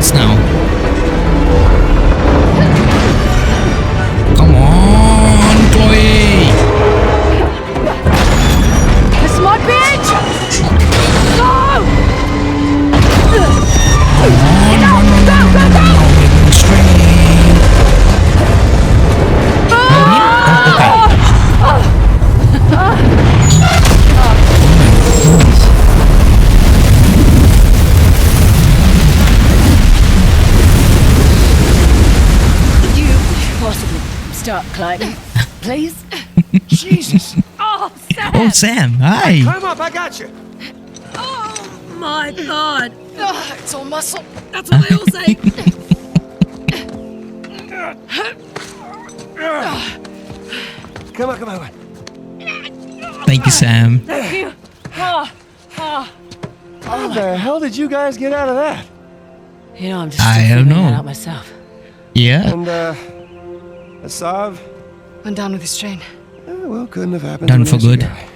parts now. Come on, Chloe. This is my bitch! Go! Start climbing, please. Jesus. Oh, Sam! Oh, Sam, hi. Climb up, I got you. Oh, my God. It's all muscle. That's what they all say. Come on. Thank you, Sam. Thank you. How the hell did you guys get out of that? You know, I'm just I still don't figuring that know. out myself. Yeah. And, Asav? Went down with his chain. Well, couldn't have happened Done to a for nicer good. guy.